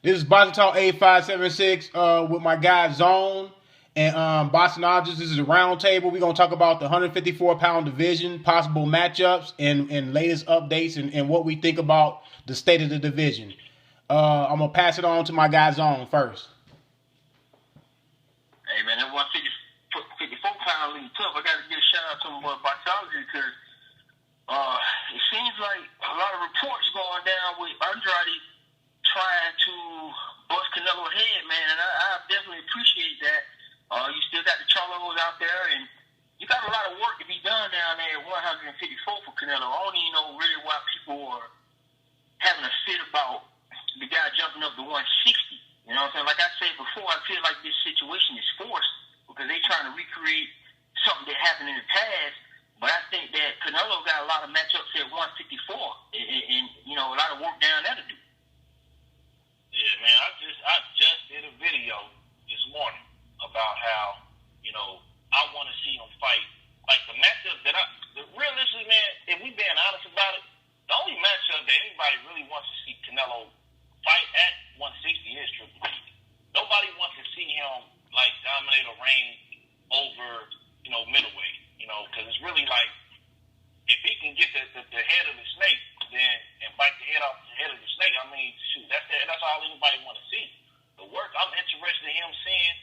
This is Boxing Talk 8576 with my guy Zone and boxingologist. This is a roundtable. We're gonna talk about the 154-pound division, possible matchups, and latest updates and what we think about the state of the division. I'm gonna pass it on to my guy Zone first. Hey man, that 154 pound league tough. I got to give a shout out to my boy boxology because it seems like a lot of reports going down with Andrade trying to bust Canelo head, man, and I definitely appreciate that. You still got the Charlos out there, and you got a lot of work to be done down there at 154 for Canelo. I don't even know really why people are having a fit about the guy jumping up to 160. You know what I'm saying? Like I said before, I feel like this situation is forced because they're trying to recreate something that happened in the past. But I think that Canelo got a lot of matchups at 154, and you know, a lot of work down there to do. Yeah, man, I just did a video this morning about how, I want to see him fight. Like the matchup realistically, man, if we being honest about it, the only matchup that anybody really wants to see Canelo fight at 160 is Triple G. Nobody wants to see him like dominate or reign over, middleweight, because it's really like if he can get the head of the snake, then and bite the head off the head of the snake, I mean, shoot, that's all anybody want to see. The work I'm interested in him seeing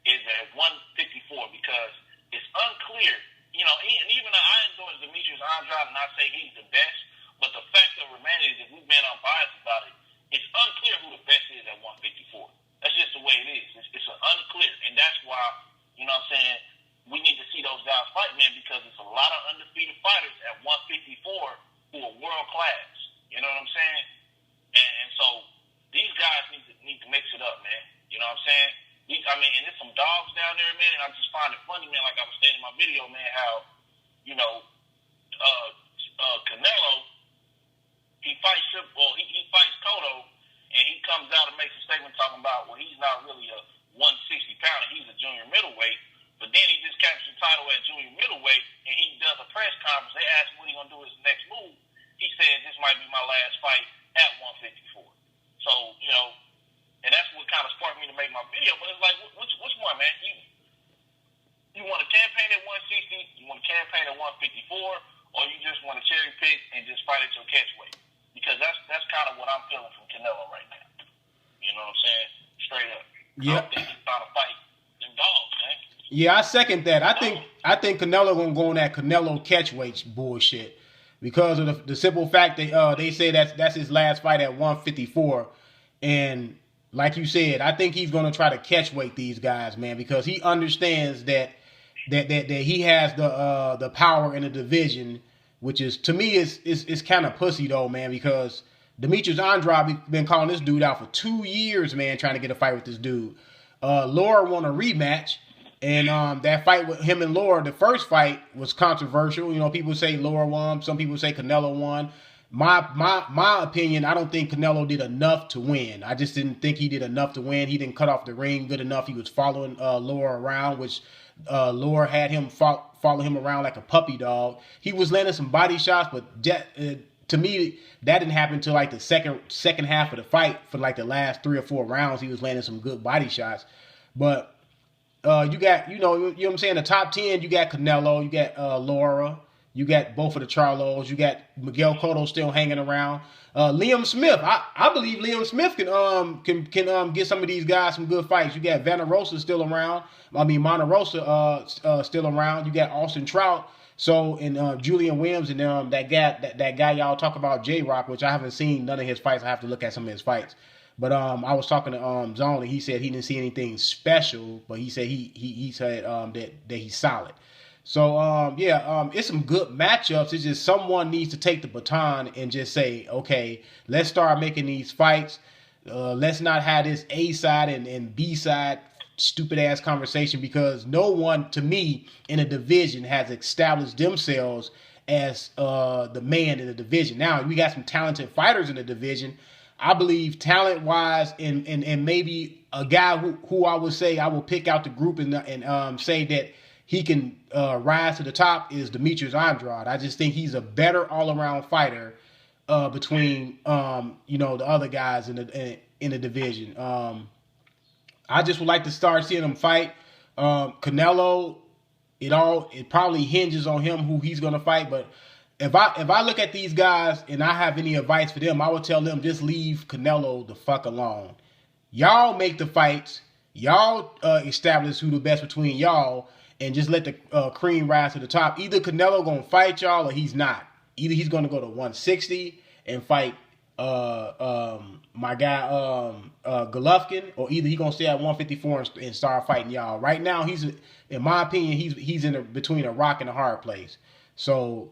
is at 154 because it's unclear, and even though I endorse Demetrius Andrade and I say he's the best, but the fact of remaining is that we've been unbiased about it, it's unclear who the best is at 154. That's just the way it is. It's unclear, and that's why, we need to see those guys fight, man, because it's a lot of undefeated fighters at 154 who are world class. You know what I'm saying? And so these guys need to mix it up, man. You know what I'm saying? And there's some dogs down there, man, and I just find it funny, man, like I was saying in my video, man, how, Canelo, he fights Cotto, and he comes out and makes a statement talking about, well, he's not really a 160 pounder, he's a junior middleweight. But then he just captured the title at junior middleweight, and he does a press conference. They ask him what he's going to do his next move. He says, this might be my last fight at 154. So, and that's what kind of sparked me to make my video. But it's like, which one, man? You want to campaign at 160, you want to campaign at 154, or you just want to cherry pick and just fight at your catch weight? Because that's kind of what I'm feeling from Canelo right now. You know what I'm saying? Straight up. Yep. I don't think he's trying to fight them dogs, man. Yeah, I second that. I think Canelo gonna go on that Canelo catchweight bullshit because of the simple fact that they say that's his last fight at 154, and like you said, I think he's gonna try to catchweight these guys, man, because he understands that he has the power in the division, which is to me is kind of pussy though, man, because Demetrius Andrade been calling this dude out for 2 years, man, trying to get a fight with this dude. Laura won a rematch. And that fight with him and Laura, the first fight was controversial. People say Laura won. Some people say Canelo won. My opinion, I don't think Canelo did enough to win. I just didn't think he did enough to win. He didn't cut off the ring good enough. He was following Laura around, which Laura had him follow him around like a puppy dog. He was landing some body shots, but to me, that didn't happen until like the second half of the fight. For like the last 3 or 4 rounds, he was landing some good body shots. But you got, you know what I'm saying, the top 10, you got Canelo, you got Laura, you got both of the Charlos, you got Miguel Cotto still hanging around. Liam Smith, I believe Liam Smith can get some of these guys some good fights. You got Vanna Rosa still around. Monta Rosa still around. You got Austin Trout. So and Julian Williams and that guy y'all talk about, J-Rock, which I haven't seen none of his fights. I have to look at some of his fights. But I was talking to Zone, and he said he didn't see anything special, but he said he said that he's solid. So it's some good matchups. It's just someone needs to take the baton and just say, okay, let's start making these fights. Let's not have this A side and B side stupid ass conversation, because no one, to me, in a division has established themselves as the man in the division. Now we got some talented fighters in the division. I believe talent-wise, and maybe a guy who I would say I will pick out the group and say that he can rise to the top is Demetrius Andrade. I just think he's a better all-around fighter between the other guys in the division. I just would like to start seeing him fight. Canelo, it probably hinges on him who he's gonna fight. But if I look at these guys and I have any advice for them, I would tell them just leave Canelo the fuck alone. Y'all make the fights. Y'all establish who the best between y'all, and just let the cream rise to the top. Either Canelo gonna fight y'all or he's not. Either he's gonna go to 160 and fight my guy Golovkin, or either he gonna stay at 154 and start fighting y'all. Right now, in my opinion, he's in between a rock and a hard place. So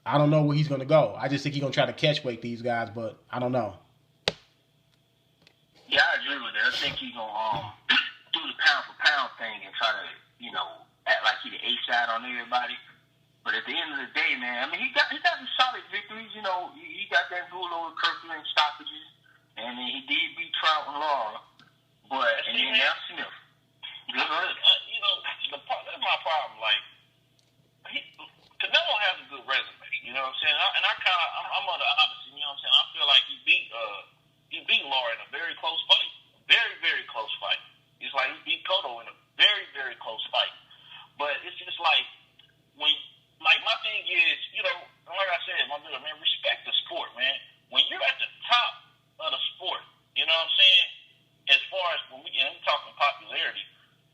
I don't know where he's gonna go. I just think he's gonna try to catch weight these guys, but I don't know. Yeah, I agree with that. I think he's gonna do the pound for pound thing and try to, act like he the A side on everybody. But at the end of the day, man, I mean, he got some solid victories. He got that Gulo and Kirkland stoppages, and then he did beat Trout and Laura. But and then now Smith. That's my problem. Like, Canelo has a good resume. You know what I'm saying? I'm on the opposite. You know what I'm saying? I feel like he beat Laura in a very close fight, very very close fight. It's like he beat Cotto in a very very close fight. But it's just like my thing is, like I said, my brother, man, respect the sport, man. When you're at the top of the sport, you know what I'm saying? As far as when we're talking popularity,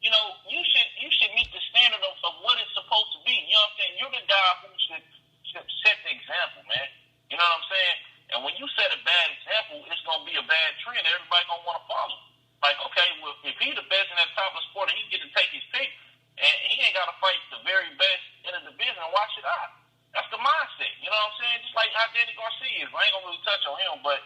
you should meet the standard of what it's supposed to be. You know what I'm saying? You're the guy who should set the example, man. You know what I'm saying? And when you set a bad example, it's gonna be a bad trend that everybody gonna want to follow. Like, okay, well, if he's the best in that top of the sport and he get to take his pick, and he ain't got to fight the very best in the division and watch it out. That's the mindset. You know what I'm saying? Just like how Danny Garcia is. I ain't going to really touch on him, but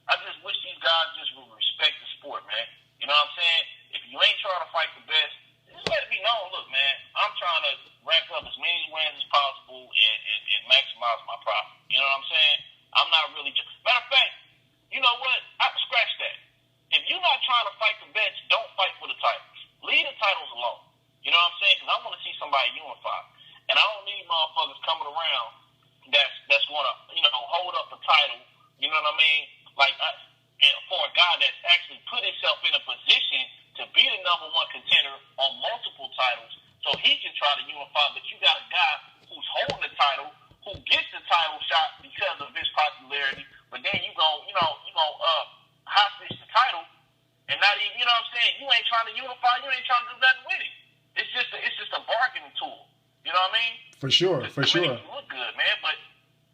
I just wish these guys just would respect the sport, man. You know what I'm saying? If you ain't trying to fight the best, just let it be known, look, man, I'm trying to rack up as many wins as possible and maximize my profit. You know what I'm saying? I'm not really just... Matter of fact, you know what? I can scratch that. If you're not trying to fight the best, don't fight for the titles. Leave the titles alone. You know what I'm saying? Because I want to see somebody unified. And I don't need motherfuckers coming around that's going to, hold up the title. You know what I mean? Like, for a guy that's actually put himself in a position to be the number one contender on multiple titles so he can try to unify. But you got a guy who's holding the title, who gets the title shot because of his popularity. But then you go hostage the title and not even, you know what I'm saying? You ain't trying to unify. You ain't trying to do nothing with it. It's just a bargaining tool. You know what I mean? For sure. Look good, man. But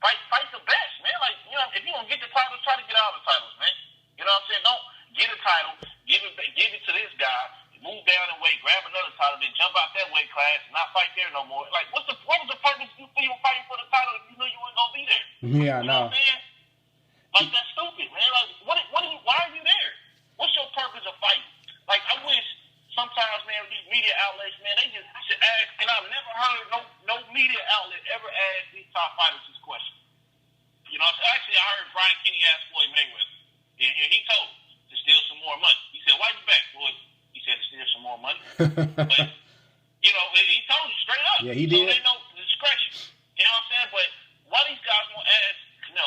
fight the best, man. Like, if you don't get the titles, try to get out of the titles, man. You know what I'm saying? Don't get a title, give it to this guy, move down in weight, grab another title, then jump out that weight class, and not fight there no more. Like, what was the purpose you were fighting for the title if you knew you weren't gonna be there? Yeah, you know what I'm saying? Like, that's stupid, man. Like, why are you there? What's your purpose of fighting? Like, I wish. Sometimes, man, these media outlets, man, they just should ask, and I've never heard no media outlet ever ask these top fighters this question. You know, actually, I heard Brian Kenny ask Floyd Mayweather, and he told him to steal some more money. He said, "Why you back, Floyd?" He said, "To steal some more money." But, he told you straight up. Yeah, he did. So they know the discretion. You know what I'm saying? But why these guys won't ask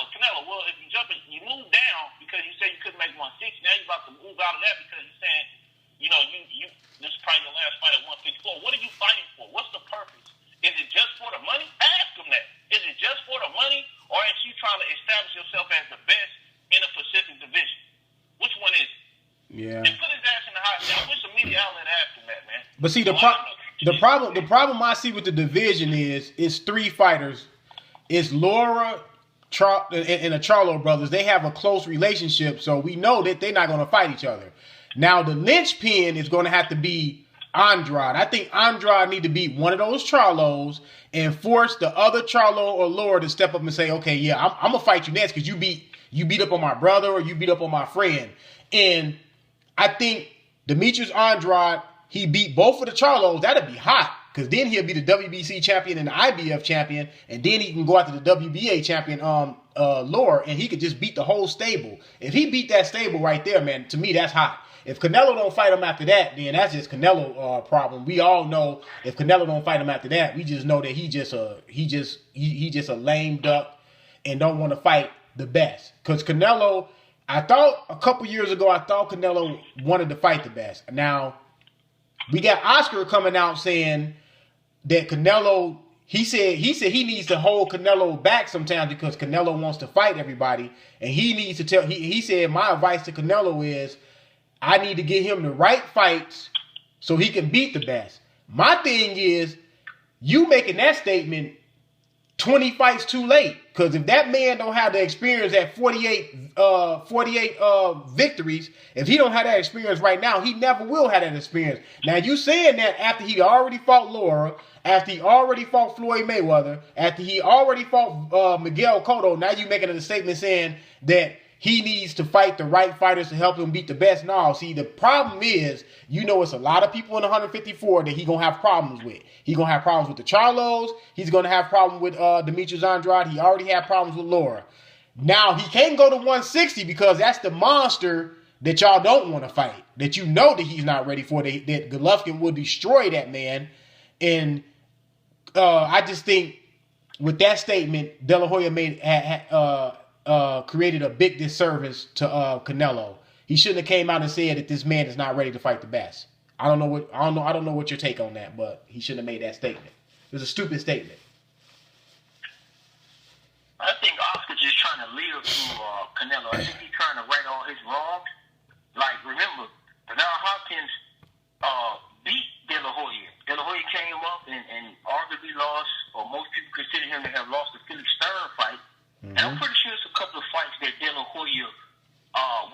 Canelo, well, if you you moved down because you said you couldn't make 160, now you're about to move out of that because you're saying, this is probably your last fight at 154. What are you fighting for? What's the purpose? Is it just for the money? Ask him that. Is it just for the money, or is you trying to establish yourself as the best in the Pacific Division? Which one is it? Yeah. And put his ass in the hot seat. I wish the media outlet asked him that, man. But see, the problem I see with the division is it's three fighters. It's Laura and the Charlo brothers. They have a close relationship, so we know that they're not going to fight each other. Now, the linchpin is going to have to be Andrade. I think Andrade need to beat one of those Charlos and force the other Charlo or Laura to step up and say, okay, yeah, I'm going to fight you next because you beat up on my brother or you beat up on my friend. And I think Demetrius Andrade, he beat both of the Charlos. That'd be hot because then he'll be the WBC champion and the IBF champion, and then he can go after the WBA champion, Laura, and he could just beat the whole stable. If he beat that stable right there, man, to me, that's hot. If Canelo don't fight him after that, then that's just Canelo problem. We all know if Canelo don't fight him after that, we just know that he just a lame duck and don't want to fight the best. Because Canelo, I thought a couple years ago, I thought Canelo wanted to fight the best. Now, we got Oscar coming out saying that Canelo, he said he needs to hold Canelo back sometimes because Canelo wants to fight everybody. And he needs to tell, he said, my advice to Canelo is, I need to get him the right fights so he can beat the best. My thing is, you making that statement 20 fights too late. Because if that man don't have the experience at 48 victories, if he don't have that experience right now, he never will have that experience. Now, you saying that after he already fought Laura, after he already fought Floyd Mayweather, after he already fought Miguel Cotto, now you making a statement saying that he needs to fight the right fighters to help him beat the best. No, see, the problem is, it's a lot of people in 154 that he going to have problems with. He going to have problems with the Charlos. He's going to have problems with Demetrius Andrade. He already had problems with Laura. Now, he can't go to 160 because that's the monster that y'all don't want to fight, that you know that he's not ready for, that Golovkin will destroy that man. And I just think with that statement, De La Hoya created a big disservice to Canelo. He shouldn't have came out and said that this man is not ready to fight the best. I don't know what your take on that, but he shouldn't have made that statement. It was a stupid statement. I think Oscar's just trying to live through Canelo. I think he's trying to right all his wrongs. Like, remember, Bernard Hopkins beat De La Hoya. De La Hoya came up and arguably lost, or most people consider him to have lost the Felix Stern fight. Mm-hmm. And I'm pretty sure it's a couple of fights that De La Hoya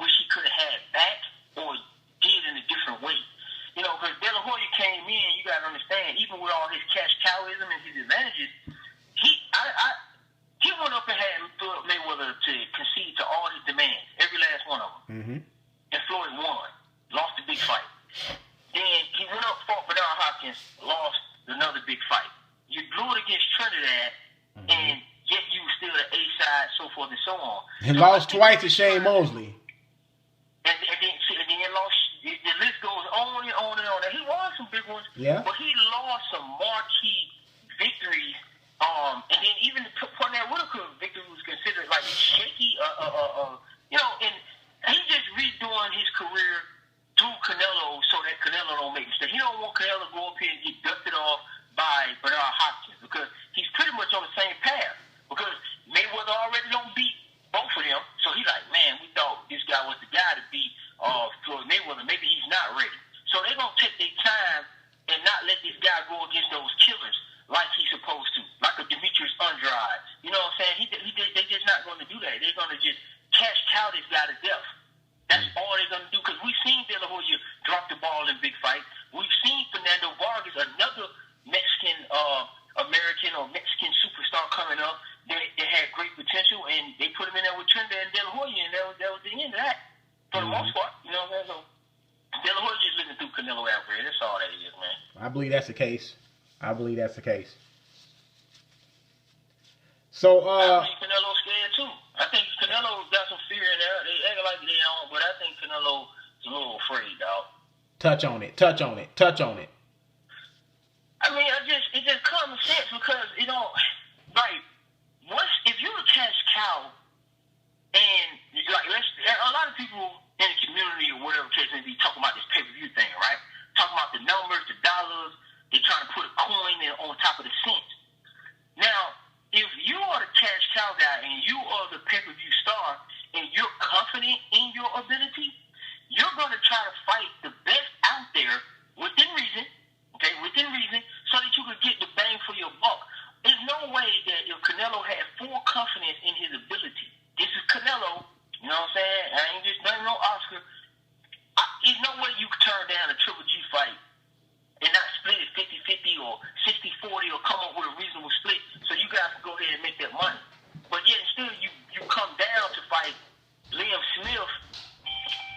wish he could have had back or did in a different way. Because De La Hoya came in, you got to understand, even with all his cash cowism and his advantages, he went up and had Floyd Mayweather to concede to all his demands, every last one of them. Mm-hmm. And Floyd won, lost the big fight. Then he went up, fought Bernard Hopkins, lost another big fight. You blew it against Trinidad, mm-hmm. and yet you were still the A side, so forth and so on. And lost twice to Shane Mosley. And then lost. The list goes on and on and on. And he won some big ones, but he lost some marquee victories. And then even the Cornell Whitaker victory was considered like shaky. And he's just redoing his career through Canelo so that Canelo don't make mistakes. He don't want Canelo to go up here and get dusted off by Bernard Hopkins because he's pretty much on the same path. Because Mayweather already don't beat both of them, so he's like, man, we thought this guy was the guy to beat Floyd Mayweather. Maybe he's not ready. So they're gonna take their time and not let this guy go against those killers like he's supposed to, like a Demetrius Andrade. You know what I'm saying? They're just not going to do that. They're going to just cash cow this guy to death. That's all they're going to do. Because we've seen De La Hoya drop the ball in big fights. We've seen Fernando Vargas, another Mexican American or Mexican superstar coming up. They had great potential, and they put him in there with Trinidad and De La Hoya, and that was the end of that. For the most part, you know what I'm saying? So De La Hoya just living through Canelo Alvarez. That's all that is, man. I believe that's the case. So, I think Canelo's scared too. I think Canelo got some fear in there. They act like they don't, but I think Canelo's a little afraid, dog. Touch on it. I mean, it just common sense because, if you're a cash cow, and a lot of people in the community or whatever case may be talking about this pay-per-view thing, right? Talking about the numbers, the dollars. They're trying to put a coin in on top of the cent. Now, if you are the cash cow guy and you are the pay-per-view star and you're confident in your ability, you're going to try to fight the best out there within reason, so that you can get the bang for your buck. There's no way that if Canelo had full confidence in his ability, this is Canelo, you know what I'm saying? I ain't just nothing no Oscar. There's no way you can turn down a Triple G fight and not split it 50-50 or 60-40 or come up with a reasonable split so you guys can go ahead and make that money. But yet still you come down to fight Liam Smith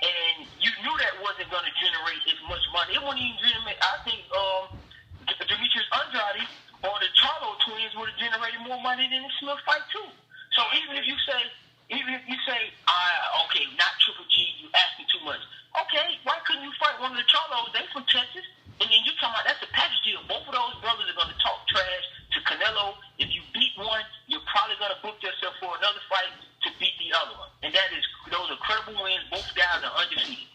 and you knew that wasn't going to generate as much money. It wouldn't even generate, I think Demetrius Andrade or the Charlo twins would have generated more money than the Smith fight too. So even if you say, okay, not Triple G, you asking too much. Okay, why couldn't you fight one of the Charlos? They from Texas. And then you talking about that's a package deal. Both of those brothers are going to talk trash to Canelo. If you beat one, you're probably going to book yourself for another fight to beat the other one. And those are credible wins. Both guys are undefeated.